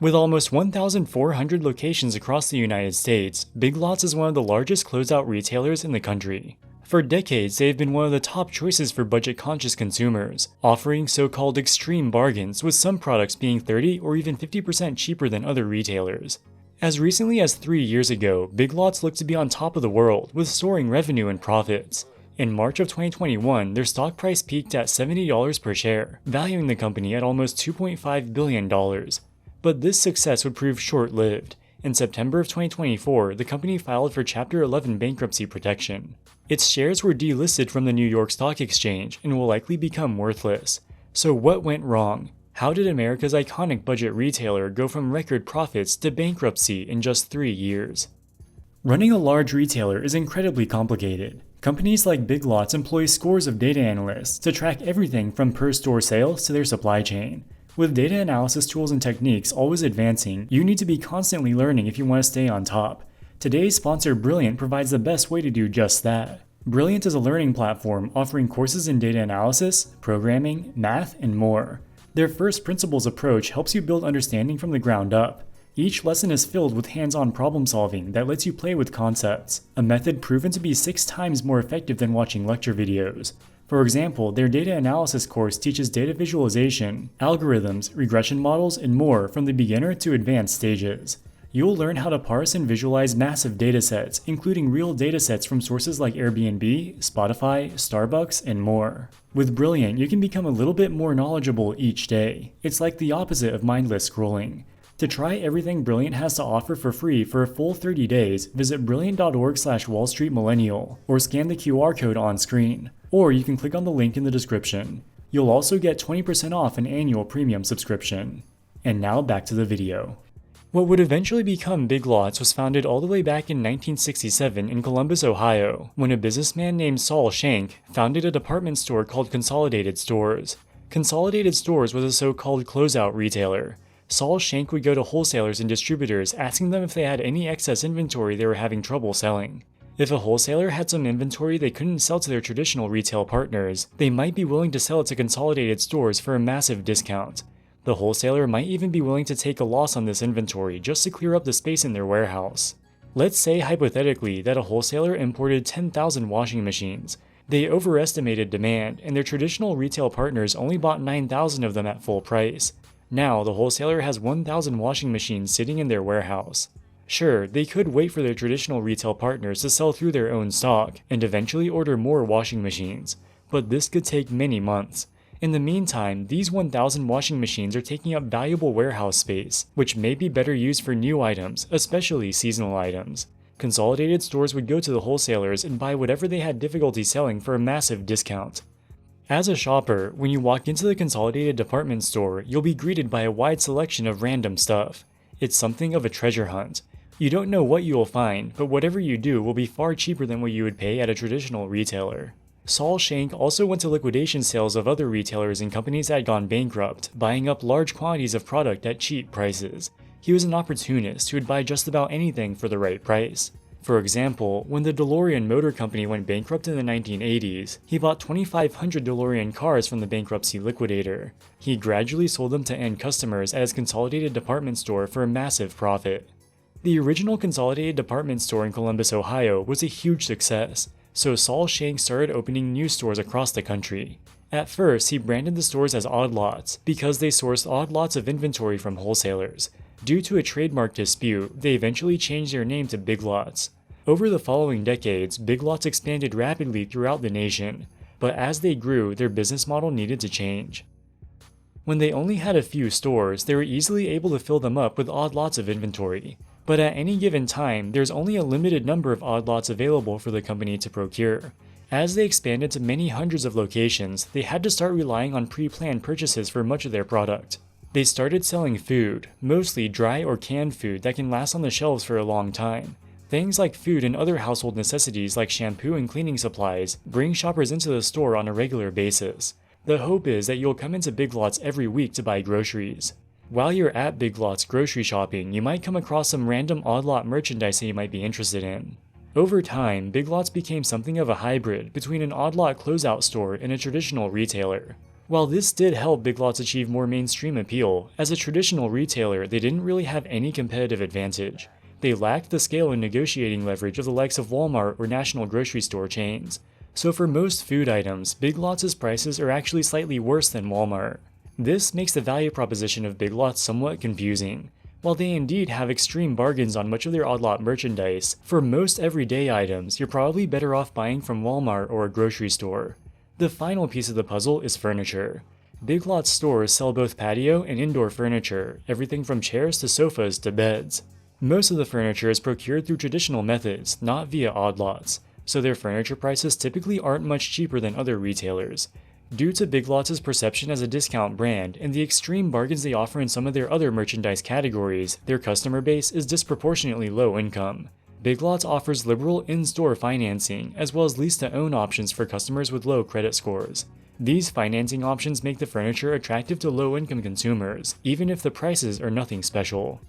With almost 1,400 locations across the United States, Big Lots is one of the largest closeout retailers in the country. For decades, they have been one of the top choices for budget-conscious consumers, offering so-called extreme bargains, with some products being 30 or even 50% cheaper than other retailers. As recently as 3 years ago, Big Lots looked to be on top of the world, with soaring revenue and profits. In March of 2021, their stock price peaked at $70 per share, valuing the company at almost $2.5 billion. But this success would prove short-lived. In September of 2024, the company filed for Chapter 11 bankruptcy protection. Its shares were delisted from the New York Stock Exchange and will likely become worthless. So what went wrong? How did America's iconic budget retailer go from record profits to bankruptcy in just 3 years? Running a large retailer is incredibly complicated. Companies like Big Lots employ scores of data analysts to track everything from per-store sales to their supply chain. With data analysis tools and techniques always advancing, you need to be constantly learning if you want to stay on top. Today's sponsor Brilliant provides the best way to do just that. Brilliant is a learning platform offering courses in data analysis, programming, math, and more. Their first principles approach helps you build understanding from the ground up. Each lesson is filled with hands-on problem solving that lets you play with concepts, a method proven to be 6 times more effective than watching lecture videos. For example, their data analysis course teaches data visualization, algorithms, regression models, and more from the beginner to advanced stages. You'll learn how to parse and visualize massive datasets, including real datasets from sources like Airbnb, Spotify, Starbucks, and more. With Brilliant, you can become a little bit more knowledgeable each day. It's like the opposite of mindless scrolling. To try everything Brilliant has to offer for free for a full 30 days, visit brilliant.org/wallstreetmillennial or scan the QR code on screen. Or you can click on the link in the description. You'll also get 20% off an annual premium subscription. And now back to the video. What would eventually become Big Lots was founded all the way back in 1967 in Columbus, Ohio, when a businessman named Saul Shank founded a department store called Consolidated Stores. Consolidated Stores was a so-called closeout retailer. Saul Shank would go to wholesalers and distributors asking them if they had any excess inventory they were having trouble selling. If a wholesaler had some inventory they couldn't sell to their traditional retail partners, they might be willing to sell it to Consolidated Stores for a massive discount. The wholesaler might even be willing to take a loss on this inventory just to clear up the space in their warehouse. Let's say hypothetically that a wholesaler imported 10,000 washing machines. They overestimated demand, and their traditional retail partners only bought 9,000 of them at full price. Now the wholesaler has 1,000 washing machines sitting in their warehouse. Sure, they could wait for their traditional retail partners to sell through their own stock and eventually order more washing machines, but this could take many months. In the meantime, these 1,000 washing machines are taking up valuable warehouse space, which may be better used for new items, especially seasonal items. Consolidated Stores would go to the wholesalers and buy whatever they had difficulty selling for a massive discount. As a shopper, when you walk into the Consolidated department store, you'll be greeted by a wide selection of random stuff. It's something of a treasure hunt. You don't know what you will find, but whatever you do will be far cheaper than what you would pay at a traditional retailer. Saul Shank also went to liquidation sales of other retailers and companies that had gone bankrupt, buying up large quantities of product at cheap prices. He was an opportunist who would buy just about anything for the right price. For example, when the DeLorean Motor Company went bankrupt in the 1980s, he bought 2,500 DeLorean cars from the bankruptcy liquidator. He gradually sold them to end customers at his Consolidated department store for a massive profit. The original Consolidated department store in Columbus, Ohio was a huge success, so Saul Shank started opening new stores across the country. At first, he branded the stores as Odd Lots because they sourced odd lots of inventory from wholesalers. Due to a trademark dispute, they eventually changed their name to Big Lots. Over the following decades, Big Lots expanded rapidly throughout the nation, but as they grew, their business model needed to change. When they only had a few stores, they were easily able to fill them up with odd lots of inventory. But at any given time, there's only a limited number of odd lots available for the company to procure. As they expanded to many hundreds of locations, they had to start relying on pre-planned purchases for much of their product. They started selling food, mostly dry or canned food that can last on the shelves for a long time. Things like food and other household necessities like shampoo and cleaning supplies bring shoppers into the store on a regular basis. The hope is that you'll come into Big Lots every week to buy groceries. While you're at Big Lots grocery shopping, you might come across some random odd lot merchandise that you might be interested in. Over time, Big Lots became something of a hybrid between an odd lot closeout store and a traditional retailer. While this did help Big Lots achieve more mainstream appeal, as a traditional retailer, they didn't really have any competitive advantage. They lacked the scale and negotiating leverage of the likes of Walmart or national grocery store chains. So for most food items, Big Lots' prices are actually slightly worse than Walmart. This makes the value proposition of Big Lots somewhat confusing. While they indeed have extreme bargains on much of their odd lot merchandise, for most everyday items, you're probably better off buying from Walmart or a grocery store. The final piece of the puzzle is furniture. Big Lots stores sell both patio and indoor furniture, everything from chairs to sofas to beds. Most of the furniture is procured through traditional methods, not via odd lots, so their furniture prices typically aren't much cheaper than other retailers. Due to Big Lots' perception as a discount brand and the extreme bargains they offer in some of their other merchandise categories, their customer base is disproportionately low income. Big Lots offers liberal in-store financing, as well as lease-to-own options for customers with low credit scores. These financing options make the furniture attractive to low-income consumers, even if the prices are nothing special.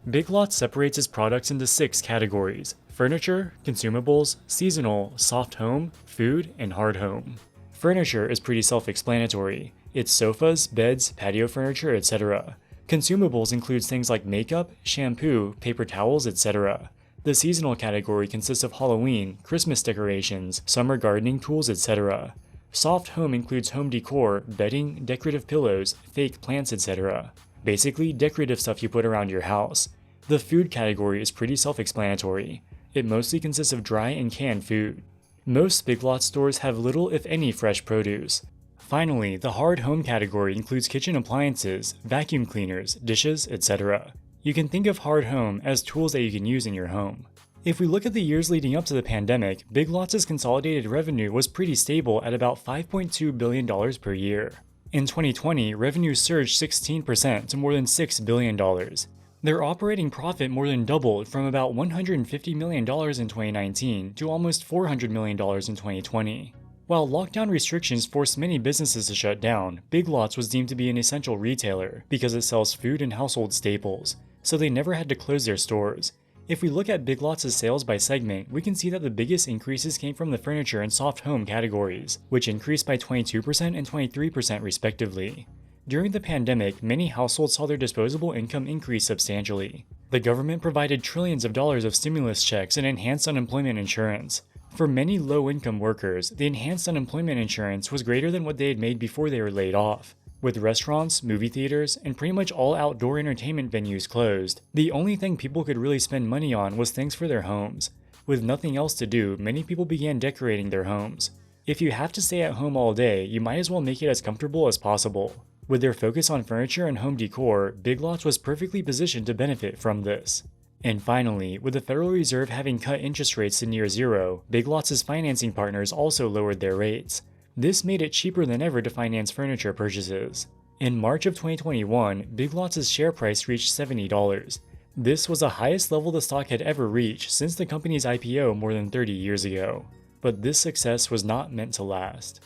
Big Lots separates its products into 6 categories: furniture, consumables, seasonal, soft home, food, and hard home. Furniture is pretty self-explanatory. It's sofas, beds, patio furniture, etc. Consumables includes things like makeup, shampoo, paper towels, etc. The seasonal category consists of Halloween, Christmas decorations, summer gardening tools, etc. Soft home includes home decor, bedding, decorative pillows, fake plants, etc. Basically, decorative stuff you put around your house. The food category is pretty self-explanatory. It mostly consists of dry and canned food. Most Big Lots stores have little if any fresh produce. Finally, the hard home category includes kitchen appliances, vacuum cleaners, dishes, etc. You can think of hard home as tools that you can use in your home. If we look at the years leading up to the pandemic, Big Lots' consolidated revenue was pretty stable at about $5.2 billion per year. In 2020, revenue surged 16% to more than $6 billion. Their operating profit more than doubled from about $150 million in 2019 to almost $400 million in 2020. While lockdown restrictions forced many businesses to shut down, Big Lots was deemed to be an essential retailer because it sells food and household staples, so they never had to close their stores. If we look at Big Lots' sales by segment, we can see that the biggest increases came from the furniture and soft home categories, which increased by 22% and 23% respectively. During the pandemic, many households saw their disposable income increase substantially. The government provided trillions of dollars of stimulus checks and enhanced unemployment insurance. For many low-income workers, the enhanced unemployment insurance was greater than what they had made before they were laid off. With restaurants, movie theaters, and pretty much all outdoor entertainment venues closed, the only thing people could really spend money on was things for their homes. With nothing else to do, many people began decorating their homes. If you have to stay at home all day, you might as well make it as comfortable as possible. With their focus on furniture and home decor, Big Lots was perfectly positioned to benefit from this. And finally, with the Federal Reserve having cut interest rates to near zero, Big Lots' financing partners also lowered their rates. This made it cheaper than ever to finance furniture purchases. In March of 2021, Big Lots' share price reached $70. This was the highest level the stock had ever reached since the company's IPO more than 30 years ago. But this success was not meant to last.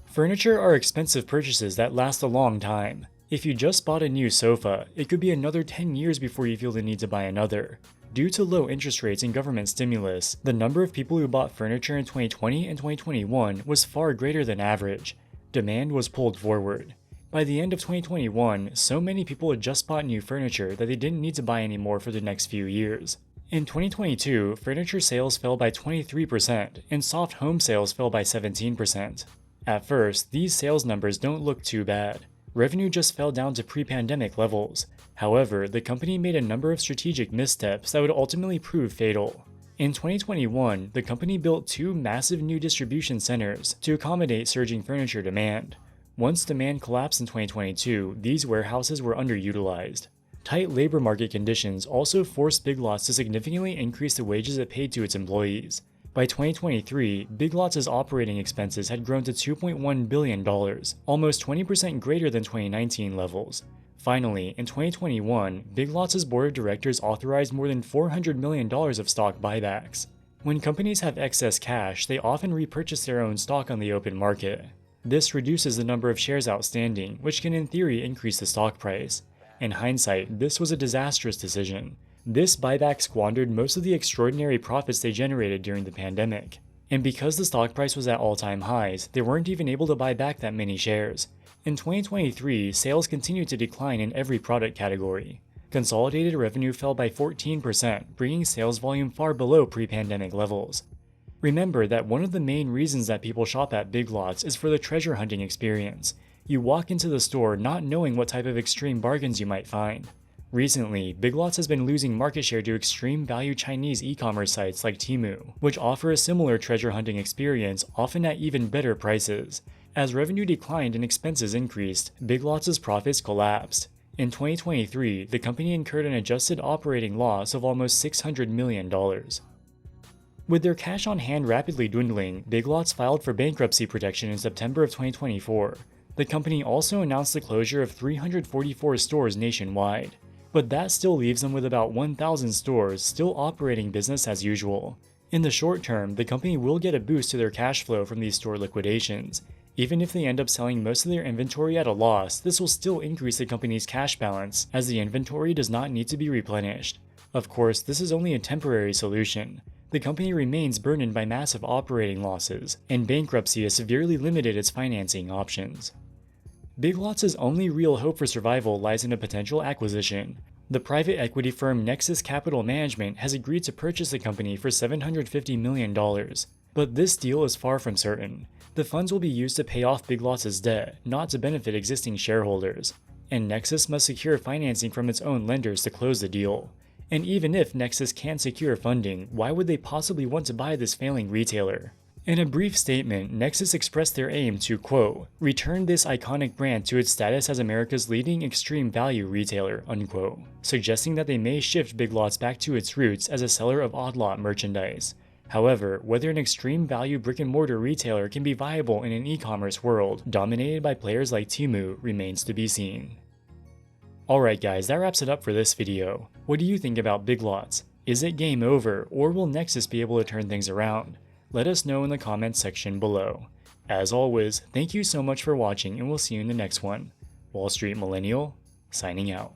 Furniture are expensive purchases that last a long time. If you just bought a new sofa, it could be another 10 years before you feel the need to buy another. Due to low interest rates and government stimulus, the number of people who bought furniture in 2020 and 2021 was far greater than average. Demand was pulled forward. By the end of 2021, so many people had just bought new furniture that they didn't need to buy any more for the next few years. In 2022, furniture sales fell by 23%, and soft home sales fell by 17%. At first, these sales numbers don't look too bad. Revenue just fell down to pre-pandemic levels. However, the company made a number of strategic missteps that would ultimately prove fatal. In 2021, the company built 2 massive new distribution centers to accommodate surging furniture demand. Once demand collapsed in 2022, these warehouses were underutilized. Tight labor market conditions also forced Big Lots to significantly increase the wages it paid to its employees. By 2023, Big Lots' operating expenses had grown to $2.1 billion, almost 20% greater than 2019 levels. Finally, in 2021, Big Lots' board of directors authorized more than $400 million of stock buybacks. When companies have excess cash, they often repurchase their own stock on the open market. This reduces the number of shares outstanding, which can in theory increase the stock price. In hindsight, this was a disastrous decision. This buyback squandered most of the extraordinary profits they generated during the pandemic. And because the stock price was at all-time highs, they weren't even able to buy back that many shares. In 2023, sales continued to decline in every product category. Consolidated revenue fell by 14%, bringing sales volume far below pre-pandemic levels. Remember that one of the main reasons that people shop at Big Lots is for the treasure hunting experience. You walk into the store not knowing what type of extreme bargains you might find. Recently, Big Lots has been losing market share to extreme value Chinese e-commerce sites like Temu, which offer a similar treasure hunting experience, often at even better prices. As revenue declined and expenses increased, Big Lots' profits collapsed. In 2023, the company incurred an adjusted operating loss of almost $600 million. With their cash on hand rapidly dwindling, Big Lots filed for bankruptcy protection in September of 2024. The company also announced the closure of 344 stores nationwide. But that still leaves them with about 1,000 stores still operating business as usual. In the short term, the company will get a boost to their cash flow from these store liquidations. Even if they end up selling most of their inventory at a loss, this will still increase the company's cash balance, as the inventory does not need to be replenished. Of course, this is only a temporary solution. The company remains burdened by massive operating losses, and bankruptcy has severely limited its financing options. Big Lots' only real hope for survival lies in a potential acquisition. The private equity firm Nexus Capital Management has agreed to purchase the company for $750 million. But this deal is far from certain. The funds will be used to pay off Big Lots' debt, not to benefit existing shareholders. And Nexus must secure financing from its own lenders to close the deal. And even if Nexus can't secure funding, why would they possibly want to buy this failing retailer? In a brief statement, Nexus expressed their aim to, quote, return this iconic brand to its status as America's leading extreme value retailer, unquote, suggesting that they may shift Big Lots back to its roots as a seller of odd lot merchandise. However, whether an extreme value brick-and-mortar retailer can be viable in an e-commerce world dominated by players like Temu remains to be seen. Alright guys, that wraps it up for this video. What do you think about Big Lots? Is it game over, or will Nexus be able to turn things around? Let us know in the comments section below. As always, thank you so much for watching, and we'll see you in the next one. Wall Street Millennial, signing out.